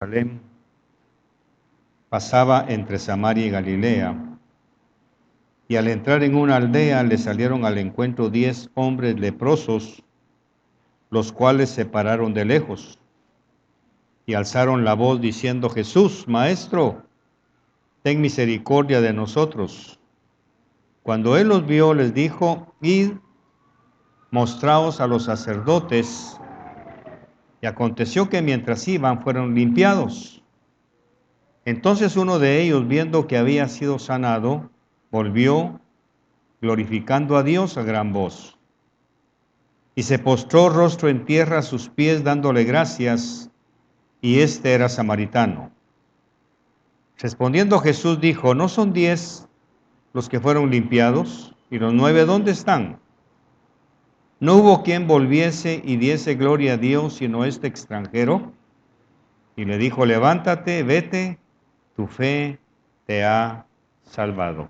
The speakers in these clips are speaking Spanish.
Jerusalén, pasaba entre Samaria y Galilea, y al entrar en una aldea le salieron al encuentro 10 hombres leprosos, los cuales se pararon de lejos y alzaron la voz diciendo: Jesús, Maestro, ten misericordia de nosotros. Cuando él los vio, les dijo: Id, mostraos a los sacerdotes. Y aconteció que mientras iban, fueron limpiados. Entonces uno de ellos, viendo que había sido sanado, volvió, glorificando a Dios a gran voz. Y se postró rostro en tierra a sus pies, dándole gracias, y este era samaritano. Respondiendo Jesús dijo: ¿no son 10 los que fueron limpiados? ¿Y los 9 dónde están? No hubo quien volviese y diese gloria a Dios, sino este extranjero. Y le dijo: levántate, vete, tu fe te ha salvado.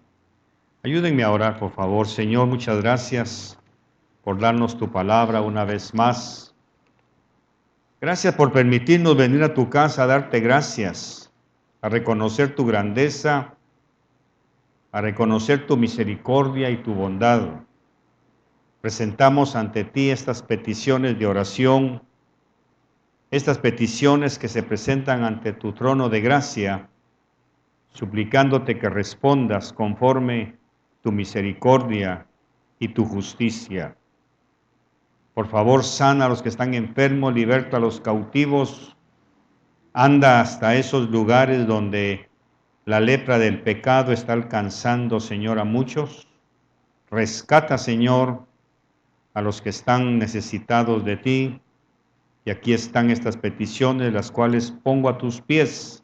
Ayúdenme a orar, por favor. Señor, muchas gracias por darnos tu palabra una vez más. Gracias por permitirnos venir a tu casa a darte gracias, a reconocer tu grandeza, a reconocer tu misericordia y tu bondad. Presentamos ante ti estas peticiones de oración, estas peticiones que se presentan ante tu trono de gracia, suplicándote que respondas conforme tu misericordia y tu justicia. Por favor, sana a los que están enfermos, liberta a los cautivos, anda hasta esos lugares donde la lepra del pecado está alcanzando, Señor, a muchos. Rescata, Señor, a los que están necesitados de ti. Y aquí están estas peticiones, las cuales pongo a tus pies,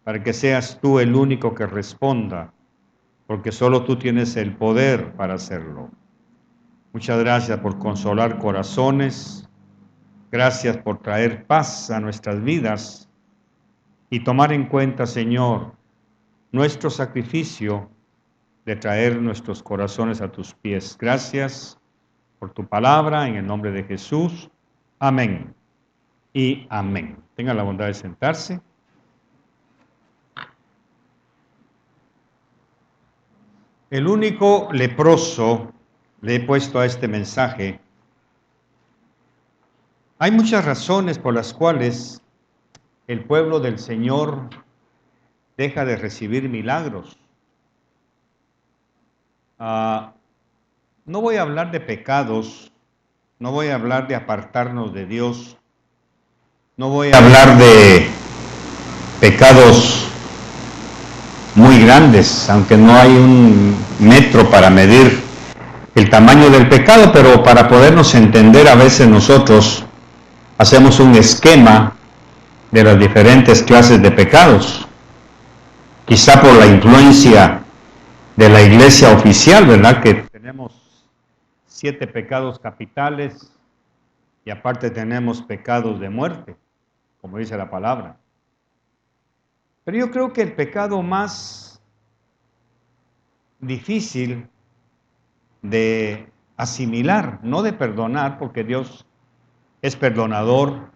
para que seas tú el único que responda, porque solo tú tienes el poder para hacerlo. Muchas gracias por consolar corazones, gracias por traer paz a nuestras vidas y tomar en cuenta, Señor, nuestro sacrificio de traer nuestros corazones a tus pies. Gracias por tu palabra, en el nombre de Jesús. Amén y amén. Tengan la bondad de sentarse. El único leproso, le he puesto a este mensaje. Hay muchas razones por las cuales el pueblo del Señor deja de recibir milagros. No voy a hablar de pecados, no voy a hablar de apartarnos de Dios, no voy a hablar de pecados muy grandes, aunque no hay un metro para medir el tamaño del pecado, pero para podernos entender, a veces nosotros hacemos un esquema de las diferentes clases de pecados, quizá por la influencia de la iglesia oficial, ¿verdad? Que tenemos 7 pecados capitales y aparte tenemos pecados de muerte, como dice la palabra. Pero yo creo que el pecado más difícil de asimilar, no de perdonar, porque Dios es perdonador.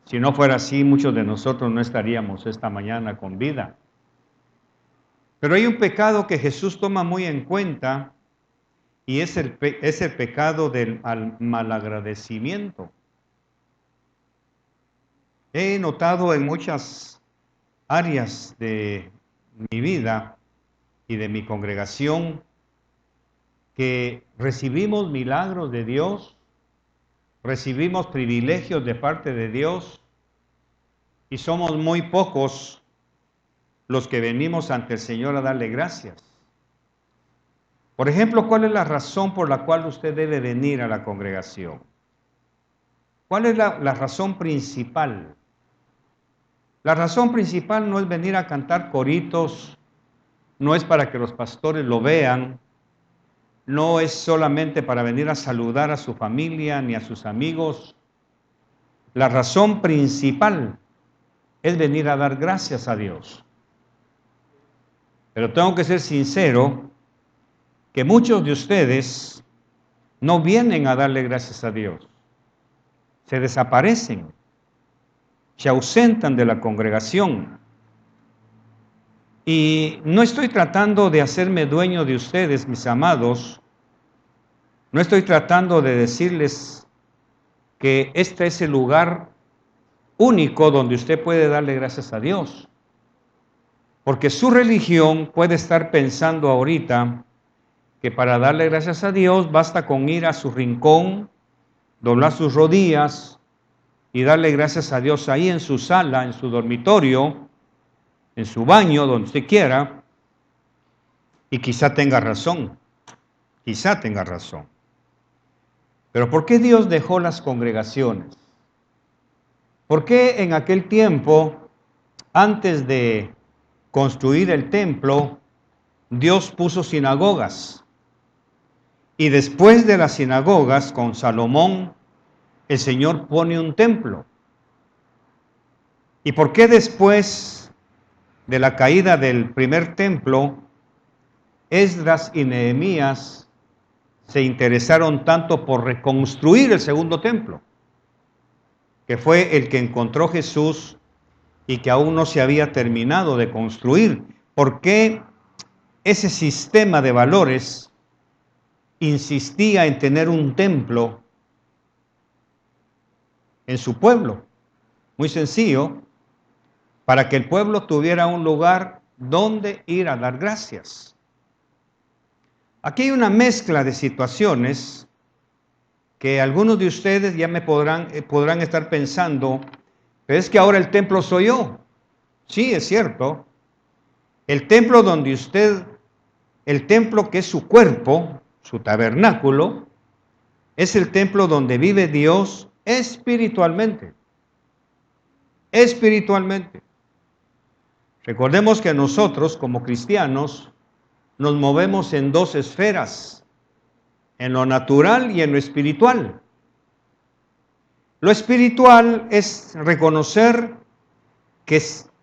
Si no fuera así, muchos de nosotros no estaríamos esta mañana con vida. Pero hay un pecado que Jesús toma muy en cuenta y es el pecado del malagradecimiento. He notado en muchas áreas de mi vida y de mi congregación que recibimos milagros de Dios, recibimos privilegios de parte de Dios y somos muy pocos los que venimos ante el Señor a darle gracias. Por ejemplo, ¿cuál es la razón por la cual usted debe venir a la congregación? ¿Cuál es la razón principal? La razón principal no es venir a cantar coritos, no es para que los pastores lo vean, no es solamente para venir a saludar a su familia ni a sus amigos. La razón principal es venir a dar gracias a Dios. Pero tengo que ser sincero que muchos de ustedes no vienen a darle gracias a Dios. Se desaparecen. se ausentan de la congregación. Y no estoy tratando de hacerme dueño de ustedes, mis amados. No estoy tratando de decirles que este es el lugar único donde usted puede darle gracias a Dios. Porque su religión puede estar pensando ahorita que para darle gracias a Dios basta con ir a su rincón, doblar sus rodillas y darle gracias a Dios ahí en su sala, en su dormitorio, en su baño, donde usted quiera. Y quizá tenga razón, quizá tenga razón. Pero ¿por qué Dios dejó las congregaciones? ¿Por qué en aquel tiempo, antes de construir el templo, Dios puso sinagogas? Y después de las sinagogas, con Salomón, el Señor pone un templo. ¿Y por qué después de la caída del primer templo, Esdras y Nehemías se interesaron tanto por reconstruir el segundo templo, que fue el que encontró Jesús y que aún no se había terminado de construir? ¿Por qué ese sistema de valores insistía en tener un templo en su pueblo? Muy sencillo, para que el pueblo tuviera un lugar donde ir a dar gracias. Aquí hay una mezcla de situaciones que algunos de ustedes ya me podrán estar pensando, pero es que ahora el templo soy yo. Sí, es cierto. El templo el templo que es su cuerpo, su tabernáculo, es el templo donde vive Dios espiritualmente. Espiritualmente. Recordemos que nosotros, como cristianos, nos movemos en dos esferas, en lo natural y en lo espiritual. Lo espiritual es reconocer que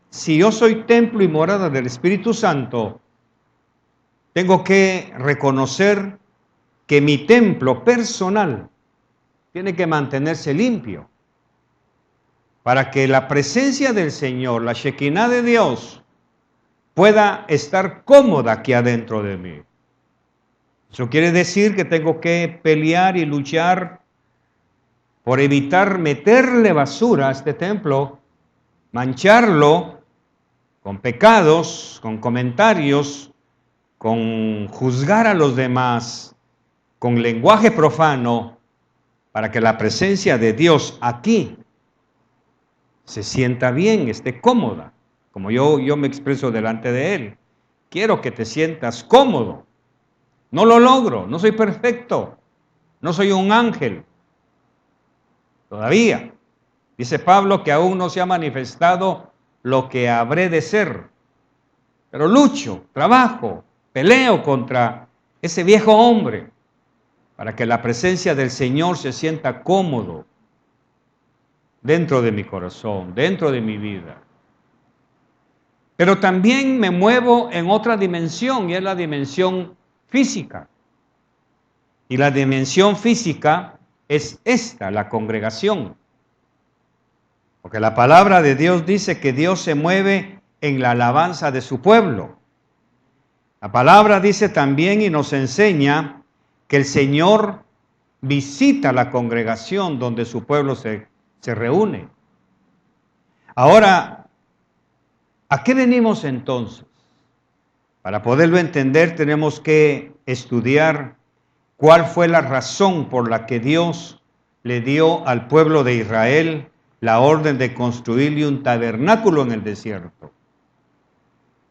si yo soy templo y morada del Espíritu Santo, tengo que reconocer que mi templo personal tiene que mantenerse limpio para que la presencia del Señor, la Shekinah de Dios, pueda estar cómoda aquí adentro de mí. Eso quiere decir que tengo que pelear y luchar por evitar meterle basura a este templo, mancharlo con pecados, con comentarios, con juzgar a los demás, con lenguaje profano, para que la presencia de Dios aquí se sienta bien, esté cómoda, como yo me expreso delante de Él. Quiero que te sientas cómodo. No lo logro, no soy perfecto, no soy un ángel. Todavía. Dice Pablo que aún no se ha manifestado lo que habré de ser. Pero lucho, trabajo, peleo contra ese viejo hombre para que la presencia del Señor se sienta cómodo dentro de mi corazón, dentro de mi vida. Pero también me muevo en otra dimensión, y es la dimensión física. Y la dimensión física es esta, la congregación. Porque la palabra de Dios dice que Dios se mueve en la alabanza de su pueblo. La palabra dice también y nos enseña que el Señor visita la congregación donde su pueblo se reúne. Ahora, ¿a qué venimos entonces? Para poderlo entender tenemos que estudiar cuál fue la razón por la que Dios le dio al pueblo de Israel la orden de construirle un tabernáculo en el desierto.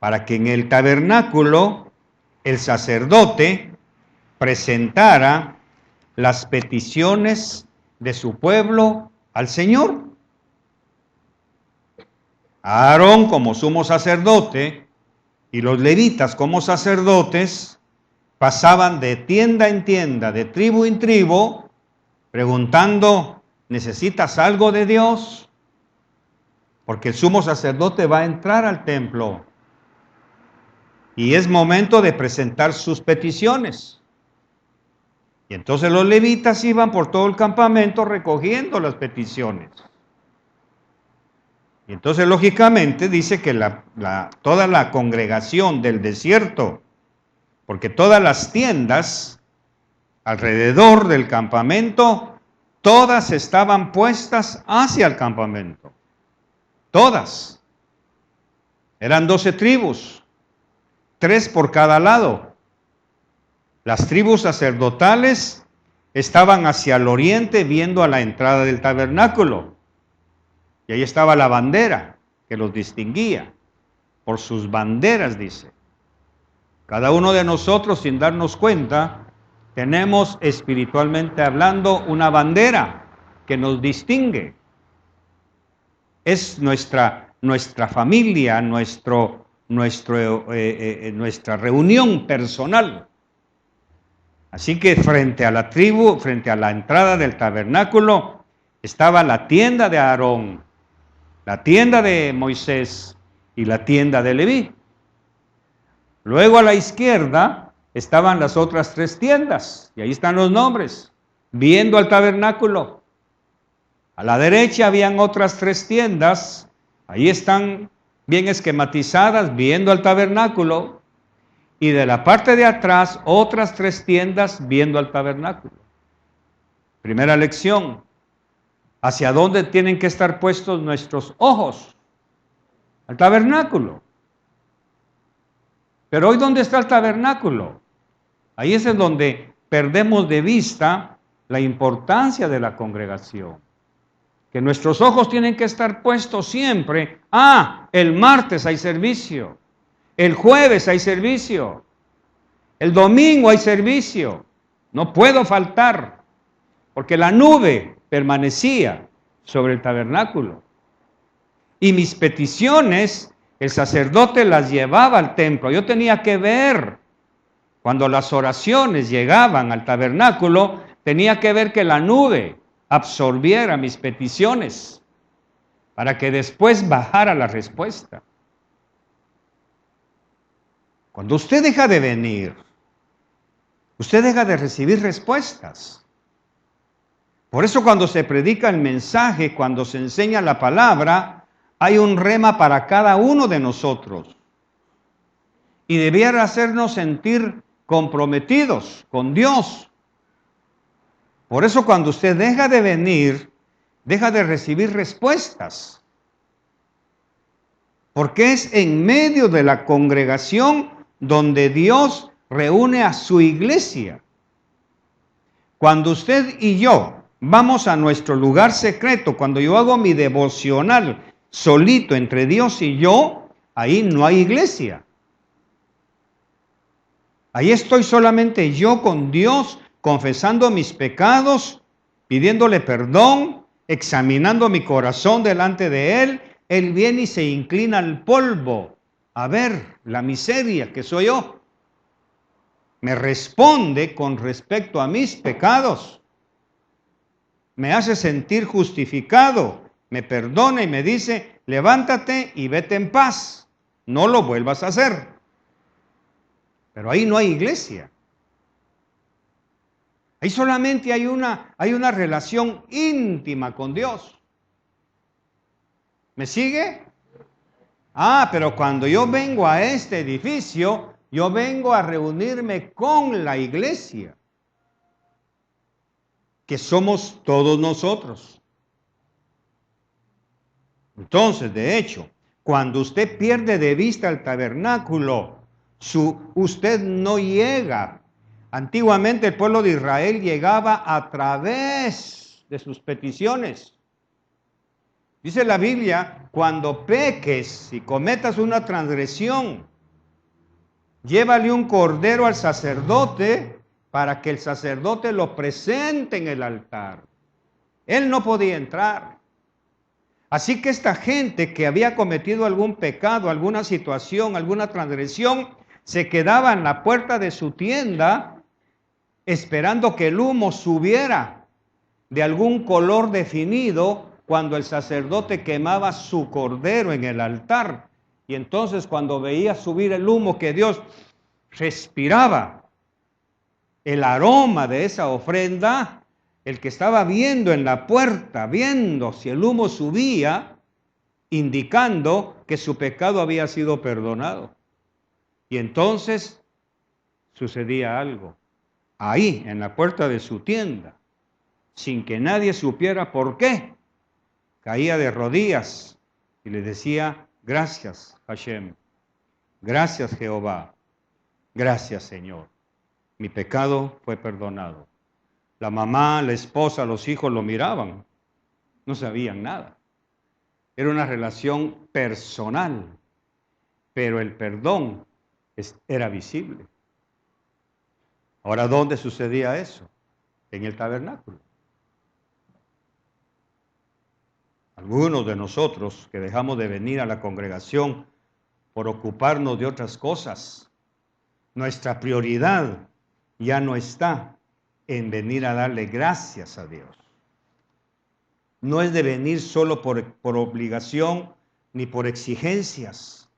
Para que en el tabernáculo el sacerdote presentara las peticiones de su pueblo al Señor. Aarón como sumo sacerdote y los levitas como sacerdotes pasaban de tienda en tienda, de tribu en tribu, preguntando, ¿necesitas algo de Dios? Porque el sumo sacerdote va a entrar al templo y es momento de presentar sus peticiones. Y entonces los levitas iban por todo el campamento recogiendo las peticiones. Y entonces, lógicamente, dice que toda la congregación del desierto, porque todas las tiendas alrededor del campamento, todas estaban puestas hacia el campamento. Todas. Eran 12 tribus, 3 por cada lado. Las tribus sacerdotales estaban hacia el oriente viendo a la entrada del tabernáculo. Y ahí estaba la bandera que los distinguía. Por sus banderas, dice. Cada uno de nosotros, sin darnos cuenta, tenemos espiritualmente hablando una bandera que nos distingue. Es nuestra familia, nuestra reunión personal. Así que frente a la tribu, frente a la entrada del tabernáculo, estaba la tienda de Aarón, la tienda de Moisés y la tienda de Leví. Luego a la izquierda estaban las otras 3 tiendas, y ahí están los nombres, viendo al tabernáculo. A la derecha habían otras 3 tiendas, ahí están bien esquematizadas, viendo al tabernáculo. Y de la parte de atrás, otras 3 tiendas viendo al tabernáculo. Primera lección. ¿Hacia dónde tienen que estar puestos nuestros ojos? Al tabernáculo. Pero hoy, ¿dónde está el tabernáculo? Ahí es en donde perdemos de vista la importancia de la congregación. Que nuestros ojos tienen que estar puestos siempre. El martes hay servicio. El jueves hay servicio. El domingo hay servicio. No puedo faltar. Porque la nube permanecía sobre el tabernáculo. Y mis peticiones, el sacerdote las llevaba al templo. Yo tenía que ver. Cuando las oraciones llegaban al tabernáculo, tenía que ver que la nube absorbiera mis peticiones para que después bajara la respuesta. Cuando usted deja de venir, usted deja de recibir respuestas. Por eso cuando se predica el mensaje, cuando se enseña la palabra, hay un rema para cada uno de nosotros. Y debiera hacernos sentir comprometidos con Dios. Por eso cuando usted deja de venir, deja de recibir respuestas. Porque es en medio de la congregación donde Dios reúne a su iglesia. Cuando usted y yo vamos a nuestro lugar secreto, cuando yo hago mi devocional solito entre Dios y yo, ahí no hay iglesia. Ahí estoy solamente yo con Dios, confesando mis pecados, pidiéndole perdón, examinando mi corazón delante de Él. Él viene y se inclina al polvo a ver la miseria que soy yo. Me responde con respecto a mis pecados. Me hace sentir justificado. Me perdona y me dice, levántate y vete en paz. No lo vuelvas a hacer. Pero ahí no hay iglesia. Ahí solamente hay una relación íntima con Dios. ¿Me sigue? Pero cuando yo vengo a este edificio, yo vengo a reunirme con la iglesia, que somos todos nosotros. Entonces, de hecho, cuando usted pierde de vista el tabernáculo, usted no llega. Antiguamente el pueblo de Israel llegaba a través de sus peticiones. Dice la Biblia, cuando peques y cometas una transgresión, llévale un cordero al sacerdote para que el sacerdote lo presente en el altar. Él no podía entrar. Así que esta gente que había cometido algún pecado, alguna situación, alguna transgresión, se quedaba en la puerta de su tienda esperando que el humo subiera de algún color definido cuando el sacerdote quemaba su cordero en el altar. Y entonces cuando veía subir el humo que Dios respiraba, el aroma de esa ofrenda, el que estaba viendo en la puerta, viendo si el humo subía, indicando que su pecado había sido perdonado. Y entonces sucedía algo. Ahí, en la puerta de su tienda, sin que nadie supiera por qué, caía de rodillas y le decía, gracias Hashem, gracias Jehová, gracias Señor, mi pecado fue perdonado. La mamá, la esposa, los hijos lo miraban, no sabían nada. Era una relación personal, pero el perdón era visible. Ahora, ¿dónde sucedía eso? En el tabernáculo. Algunos de nosotros que dejamos de venir a la congregación por ocuparnos de otras cosas, nuestra prioridad ya no está en venir a darle gracias a Dios. No es de venir solo por obligación ni por exigencias.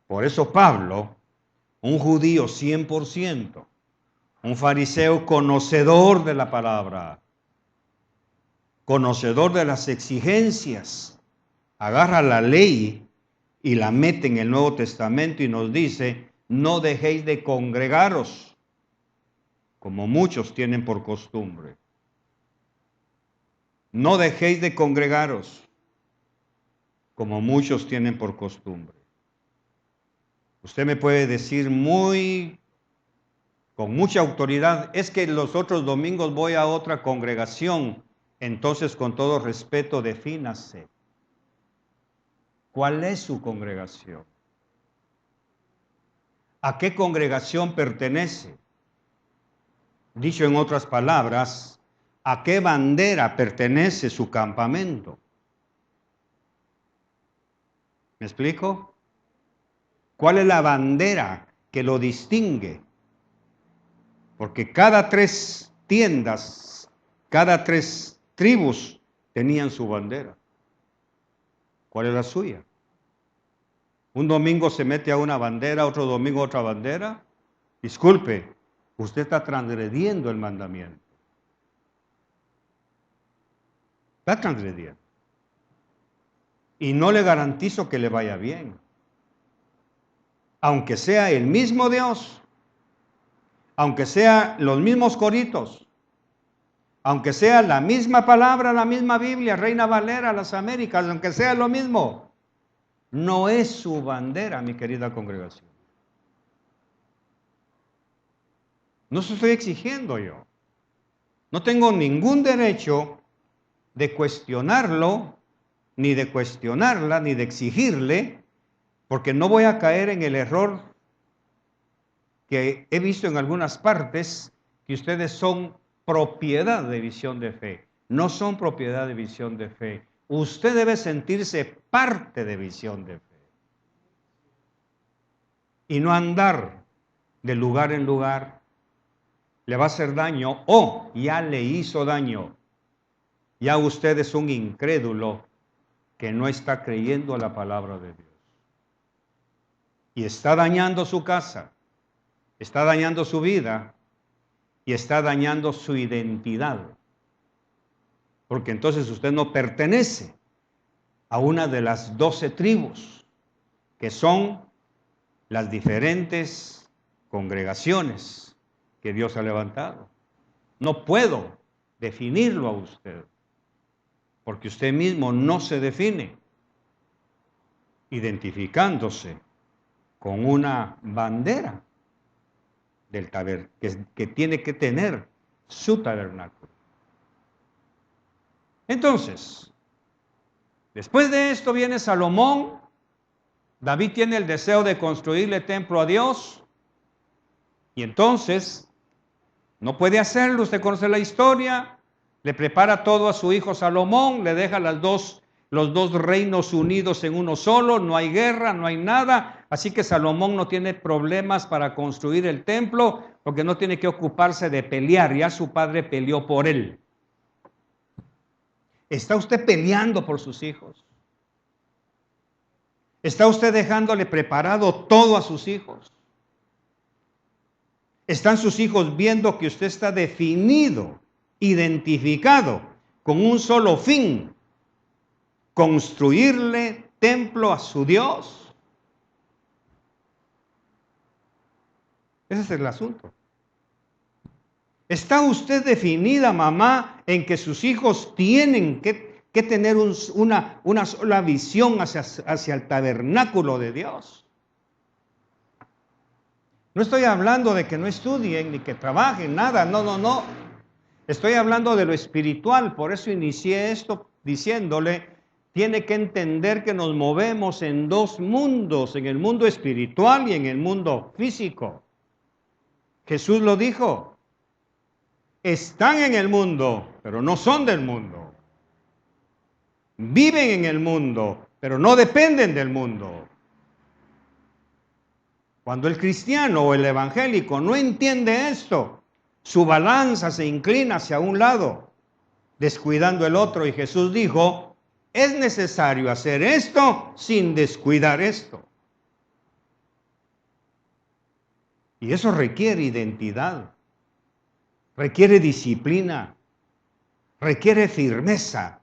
Por eso Pablo, un judío 100%, un fariseo conocedor de la palabra, conocedor de las exigencias, agarra la ley y la mete en el Nuevo Testamento y nos dice, no dejéis de congregaros, como muchos tienen por costumbre. No dejéis de congregaros, como muchos tienen por costumbre. Usted me puede decir con mucha autoridad, es que los otros domingos voy a otra congregación. Entonces, con todo respeto, defínase. ¿Cuál es su congregación? ¿A qué congregación pertenece? Dicho en otras palabras, ¿a qué bandera pertenece su campamento? ¿Me explico? ¿Cuál es la bandera que lo distingue? Porque cada 3 tiendas, cada 3 tribus tenían su bandera. ¿Cuál es la suya? Un domingo se mete a una bandera, otro domingo a otra bandera. Disculpe, usted está transgrediendo el mandamiento. Está transgrediendo. Y no le garantizo que le vaya bien. Aunque sea el mismo Dios, aunque sea los mismos coritos, aunque sea la misma palabra, la misma Biblia, Reina Valera, las Américas, aunque sea lo mismo, no es su bandera, mi querida congregación. No se estoy exigiendo yo. No tengo ningún derecho de cuestionarlo, ni de cuestionarla, ni de exigirle, porque no voy a caer en el error que he visto en algunas partes, que ustedes son propiedad de Visión de Fe. No son propiedad de Visión de Fe. Usted debe sentirse parte de Visión de Fe. Y no andar de lugar en lugar. Le va a hacer daño o ya le hizo daño. Ya usted es un incrédulo que no está creyendo la palabra de Dios. Y está dañando su casa, está dañando su vida y está dañando su identidad. Porque entonces usted no pertenece a una de las 12 tribus, que son las diferentes congregaciones que Dios ha levantado. No puedo definirlo a usted, porque usted mismo no se define, identificándose con una bandera del que tiene que tener su tabernáculo. Entonces, después de esto viene Salomón. David tiene el deseo de construirle templo a Dios, y entonces no puede hacerlo. Usted conoce la historia. Le prepara todo a su hijo Salomón, le deja los dos reinos unidos en uno solo, no hay guerra, no hay nada, así que Salomón no tiene problemas para construir el templo, porque no tiene que ocuparse de pelear, ya su padre peleó por él. ¿Está usted peleando por sus hijos? ¿Está usted dejándole preparado todo a sus hijos? ¿Están sus hijos viendo que usted está definido, identificado con un solo fin: construirle templo a su Dios. Ese es el asunto. ¿Está usted definida, mamá, en que sus hijos tienen que tener una sola visión hacia el tabernáculo de Dios? No estoy hablando de que no estudien ni que trabajen, nada, no. Estoy hablando de lo espiritual, por eso inicié esto diciéndole, tiene que entender que nos movemos en dos mundos, en el mundo espiritual y en el mundo físico. Jesús lo dijo, están en el mundo, pero no son del mundo. Viven en el mundo, pero no dependen del mundo. Cuando el cristiano o el evangélico no entiende esto, su balanza se inclina hacia un lado, descuidando el otro. Y Jesús dijo, es necesario hacer esto sin descuidar esto. Y eso requiere identidad, requiere disciplina, requiere firmeza.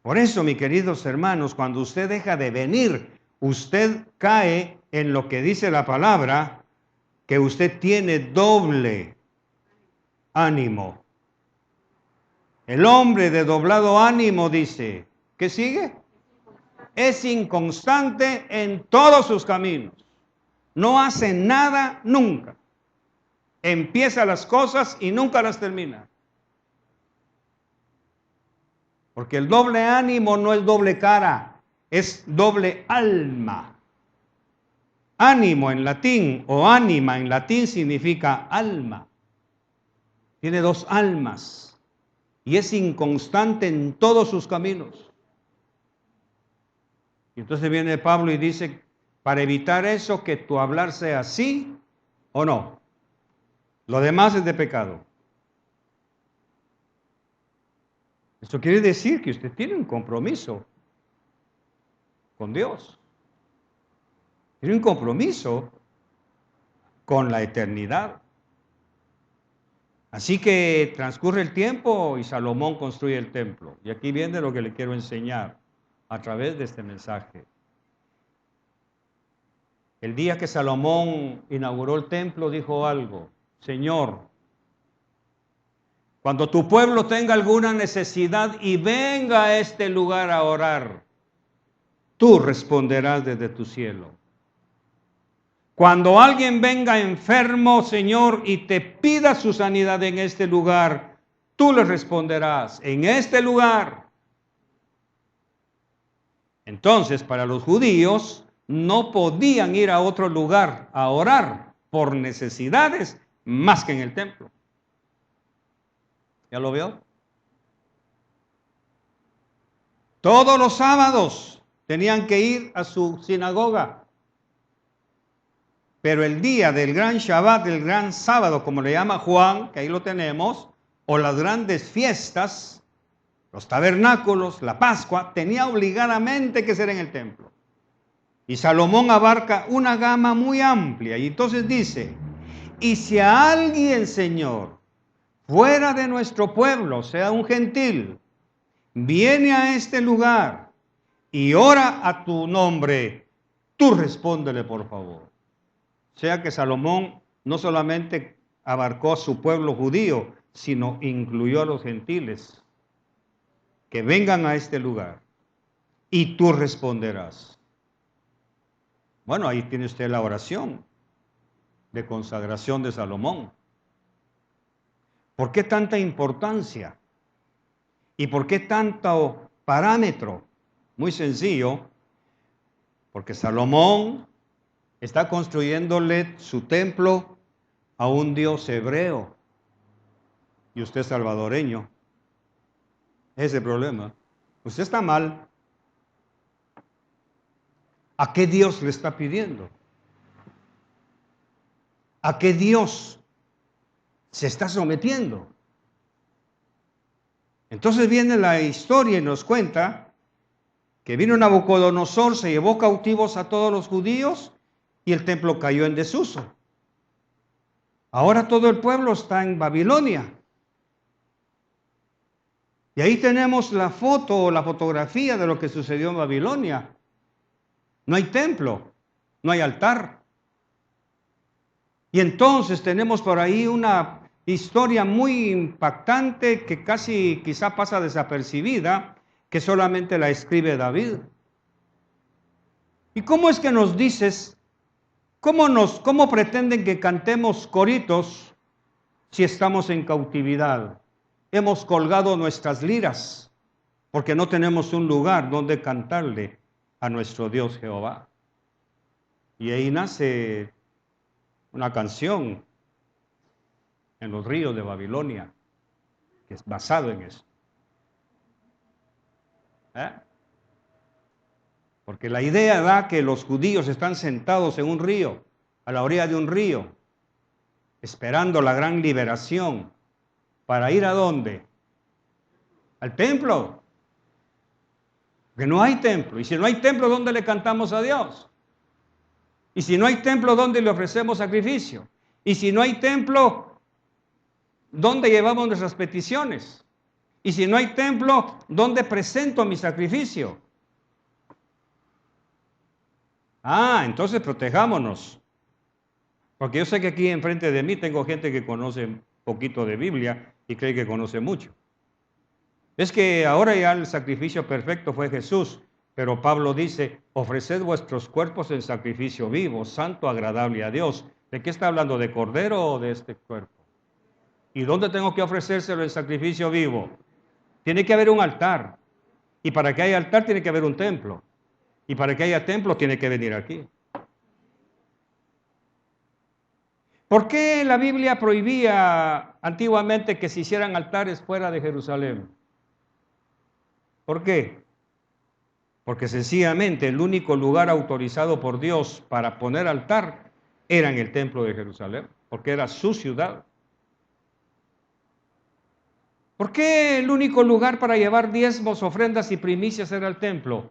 Por eso, mis queridos hermanos, cuando usted deja de venir, usted cae en lo que dice la palabra, que usted tiene doble ánimo. El hombre de doblado ánimo dice, ¿qué sigue? Es inconstante en todos sus caminos. No hace nada nunca. Empieza las cosas y nunca las termina. Porque el doble ánimo no es doble cara, es doble alma. Ánimo en latín o ánima en latín significa alma. Tiene dos almas y es inconstante en todos sus caminos. Y entonces viene Pablo y dice, para evitar eso, que tu hablar sea sí o no. Lo demás es de pecado. Eso quiere decir que usted tiene un compromiso con Dios. Tiene un compromiso con la eternidad. Así que transcurre el tiempo y Salomón construye el templo. Y aquí viene lo que le quiero enseñar a través de este mensaje. El día que Salomón inauguró el templo dijo algo, Señor, cuando tu pueblo tenga alguna necesidad y venga a este lugar a orar, tú responderás desde tu cielo. Cuando alguien venga enfermo, Señor, y te pida su sanidad en este lugar, tú le responderás, en este lugar. Entonces, para los judíos, no podían ir a otro lugar a orar por necesidades más que en el templo. ¿Ya lo veo? Todos los sábados tenían que ir a su sinagoga. Pero el día del gran Shabbat, del gran sábado, como le llama Juan, que ahí lo tenemos, o las grandes fiestas, los tabernáculos, la Pascua, tenía obligadamente que ser en el templo. Y Salomón abarca una gama muy amplia. Y entonces dice, y si a alguien, Señor, fuera de nuestro pueblo, sea un gentil, viene a este lugar y ora a tu nombre, tú respóndele por favor. O sea que Salomón no solamente abarcó a su pueblo judío, sino incluyó a los gentiles que vengan a este lugar y tú responderás. Bueno, ahí tiene usted la oración de consagración de Salomón. ¿Por qué tanta importancia? ¿Y por qué tanto parámetro? Muy sencillo, porque Salomón está construyéndole su templo a un Dios hebreo y usted es salvadoreño. Ese es el problema. Usted está mal. ¿A qué Dios le está pidiendo? ¿A qué Dios se está sometiendo? Entonces viene la historia y nos cuenta que vino Nabucodonosor, se llevó cautivos a todos los judíos y el templo cayó en desuso. Ahora todo el pueblo está en Babilonia. Y ahí tenemos la foto o la fotografía de lo que sucedió en Babilonia. No hay templo, no hay altar. Y entonces tenemos por ahí una historia muy impactante que casi quizá pasa desapercibida, que solamente la escribe David. ¿Y cómo es que nos dices, cómo pretenden que cantemos coritos si estamos en cautividad? Hemos colgado nuestras liras porque no tenemos un lugar donde cantarle a nuestro Dios Jehová. Y ahí nace una canción en los ríos de Babilonia, que es basado en eso. Porque la idea da que los judíos están sentados en un río, a la orilla de un río, esperando la gran liberación. ¿Para ir a dónde? Al templo. Porque no hay templo. Y si no hay templo, ¿dónde le cantamos a Dios? Y si no hay templo, ¿dónde le ofrecemos sacrificio? Y si no hay templo, ¿dónde llevamos nuestras peticiones? Y si no hay templo, ¿dónde presento mi sacrificio? Entonces protejámonos. Porque yo sé que aquí enfrente de mí tengo gente que conoce un poquito de Biblia y cree que conoce mucho. Es que ahora ya el sacrificio perfecto fue Jesús, pero Pablo dice, ofreced vuestros cuerpos en sacrificio vivo, santo, agradable a Dios. ¿De qué está hablando? ¿De cordero o de este cuerpo? ¿Y dónde tengo que ofrecérselo en sacrificio vivo? Tiene que haber un altar. Y para que haya altar tiene que haber un templo. Y para que haya templo tiene que venir aquí. ¿Por qué la Biblia prohibía antiguamente que se hicieran altares fuera de Jerusalén? ¿Por qué? Porque sencillamente el único lugar autorizado por Dios para poner altar era en el templo de Jerusalén, porque era su ciudad. ¿Por qué el único lugar para llevar diezmos, ofrendas y primicias era el templo?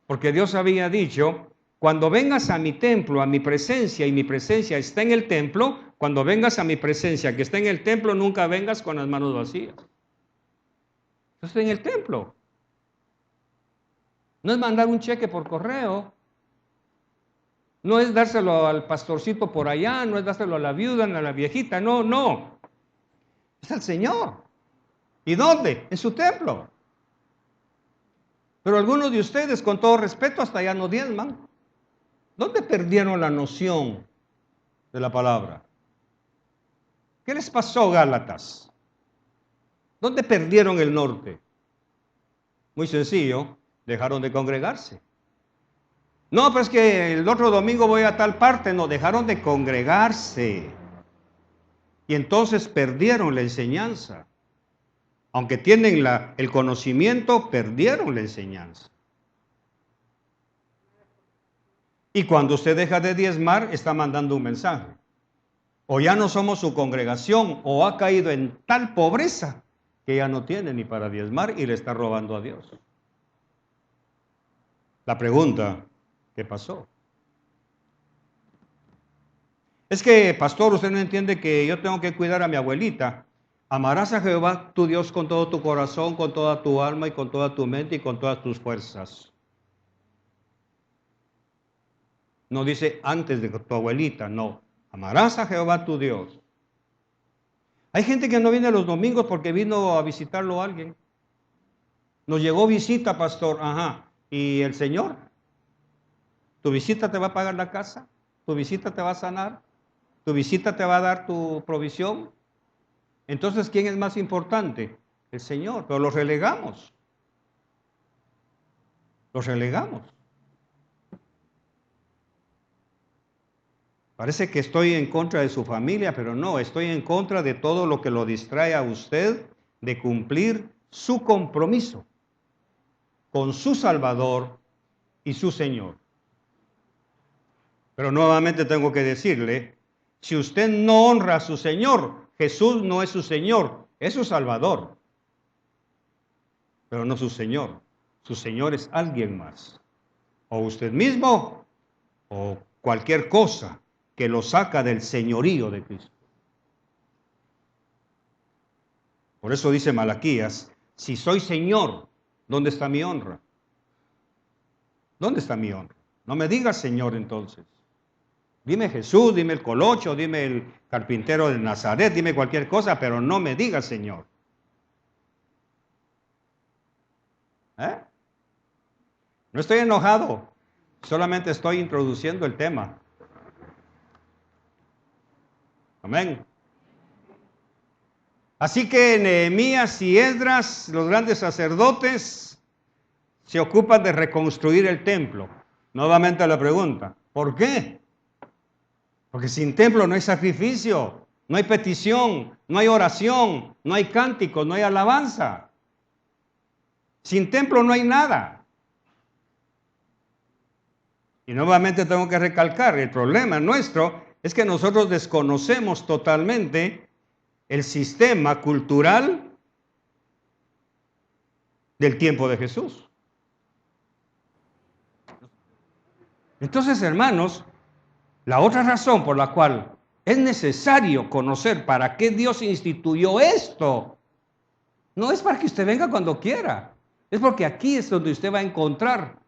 Porque Dios había dicho, cuando vengas a mi templo, a mi presencia, y mi presencia está en el templo, cuando vengas a mi presencia que está en el templo, nunca vengas con las manos vacías. Eso está en el templo. No es mandar un cheque por correo, no es dárselo al pastorcito por allá, no es dárselo a la viuda, ni a la viejita, no. Es al Señor. ¿Y dónde? En su templo. Pero algunos de ustedes, con todo respeto, hasta allá no diezman. ¿Dónde perdieron la noción de la palabra? ¿Qué les pasó, Gálatas? ¿Dónde perdieron el norte? Muy sencillo, dejaron de congregarse. No, pero es que el otro domingo voy a tal parte. No, dejaron de congregarse. Y entonces perdieron la enseñanza. Aunque tienen el conocimiento, perdieron la enseñanza. Y cuando usted deja de diezmar, está mandando un mensaje. O ya no somos su congregación, o ha caído en tal pobreza que ya no tiene ni para diezmar y le está robando a Dios. La pregunta, ¿qué pasó? Es que, pastor, usted no entiende que yo tengo que cuidar a mi abuelita. Amarás a Jehová tu Dios con todo tu corazón, con toda tu alma y con toda tu mente y con todas tus fuerzas. No dice antes de tu abuelita, no. Amarás a Jehová tu Dios. Hay gente que no viene los domingos porque vino a visitarlo a alguien. Nos llegó visita, pastor. Ajá. ¿Y el Señor? ¿Tu visita te va a pagar la casa? ¿Tu visita te va a sanar? ¿Tu visita te va a dar tu provisión? Entonces, ¿quién es más importante? El Señor. Pero los relegamos. Los relegamos. Parece que estoy en contra de su familia, pero no, estoy en contra de todo lo que lo distrae a usted de cumplir su compromiso con su Salvador y su Señor. Pero nuevamente tengo que decirle, si usted no honra a su Señor, Jesús no es su Señor, es su Salvador, pero no su Señor. Su Señor es alguien más, o usted mismo, o cualquier cosa que lo saca del señorío de Cristo. Por eso dice Malaquías, Si soy Señor, ¿dónde está mi honra? ¿Dónde está mi honra? No me digas Señor entonces. Dime Jesús, dime el colocho, dime el carpintero de Nazaret, dime cualquier cosa, pero no me digas Señor. No estoy enojado, solamente estoy introduciendo el tema. Amén. Así que Nehemías y Esdras, los grandes sacerdotes, se ocupan de reconstruir el templo. Nuevamente la pregunta, ¿por qué? Porque sin templo no hay sacrificio, no hay petición, no hay oración, no hay cánticos, no hay alabanza. Sin templo no hay nada. Y nuevamente tengo que recalcar, el problema nuestro es que nosotros desconocemos totalmente el sistema cultural del tiempo de Jesús. Entonces, hermanos, la otra razón por la cual es necesario conocer para qué Dios instituyó esto, no es para que usted venga cuando quiera, es porque aquí es donde usted va a encontrar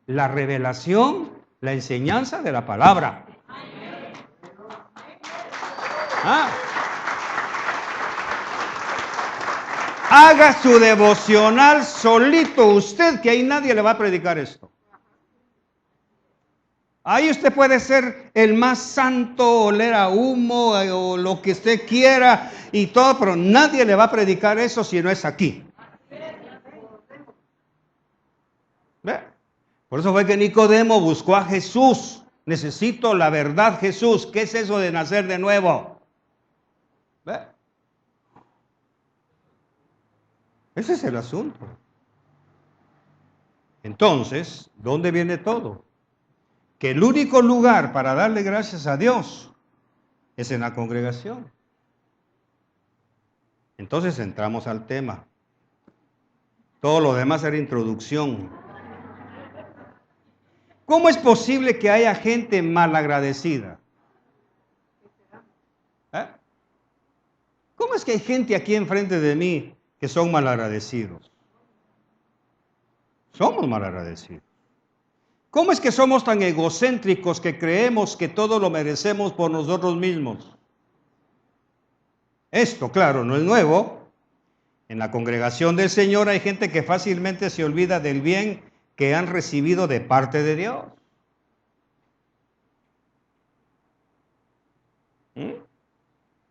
la revelación, la enseñanza de la palabra. Haga su devocional solito usted, que ahí nadie le va a predicar esto. Ahí usted puede ser el más santo, oler a humo o lo que usted quiera y todo, pero nadie le va a predicar eso si no es aquí. ¿Ve? Por eso fue que Nicodemo buscó a Jesús. Necesito la verdad, Jesús. ¿Qué es eso de nacer de nuevo? ¿Ve? Ese es el asunto. Entonces, ¿dónde viene todo? Que el único lugar para darle gracias a Dios es en la congregación. Entonces entramos al tema. Todo lo demás era introducción. ¿Cómo es posible que haya gente malagradecida? ¿Cómo es que hay gente aquí enfrente de mí que son malagradecidos? Somos malagradecidos. ¿Cómo es que somos tan egocéntricos que creemos que todo lo merecemos por nosotros mismos? Esto, claro, no es nuevo. En la congregación del Señor hay gente que fácilmente se olvida del bien que han recibido de parte de Dios.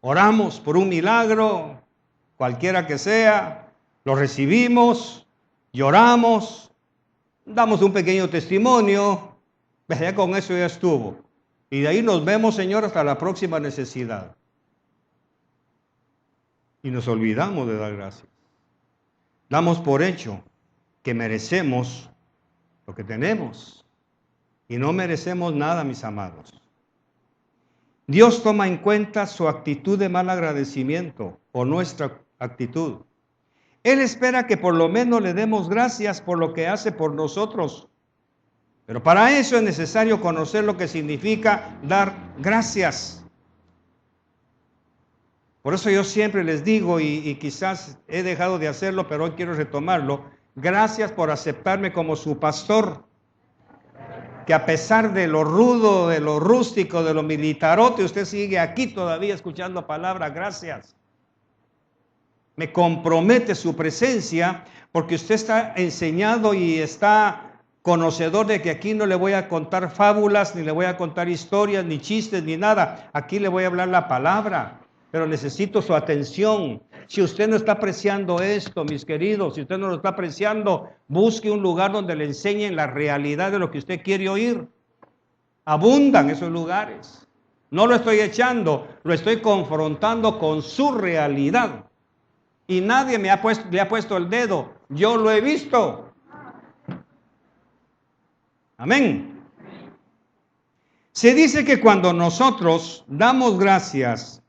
Oramos por un milagro, cualquiera que sea, lo recibimos, lloramos, damos un pequeño testimonio, ya con eso ya estuvo. Y de ahí nos vemos, Señor, hasta la próxima necesidad. Y nos olvidamos de dar gracias. Damos por hecho que merecemos lo que tenemos. Y no merecemos nada, mis amados. Dios toma en cuenta su actitud de mal agradecimiento o nuestra actitud. Él espera que por lo menos le demos gracias por lo que hace por nosotros. Pero para eso es necesario conocer lo que significa dar gracias. Por eso yo siempre les digo, y quizás he dejado de hacerlo, pero hoy quiero retomarlo, gracias por aceptarme como su pastor. Que a pesar de lo rudo, de lo rústico, de lo militarote, usted sigue aquí todavía escuchando palabras, gracias. Me compromete su presencia porque usted está enseñado y está conocedor de que aquí no le voy a contar fábulas, ni le voy a contar historias, ni chistes, ni nada. Aquí le voy a hablar la palabra, pero necesito su atención. Si usted no está apreciando esto, mis queridos, si usted no lo está apreciando, busque un lugar donde le enseñen la realidad de lo que usted quiere oír. Abundan esos lugares. No lo estoy echando, lo estoy confrontando con su realidad. Y nadie le ha puesto el dedo. Yo lo he visto. Amén. Se dice que cuando nosotros damos gracias,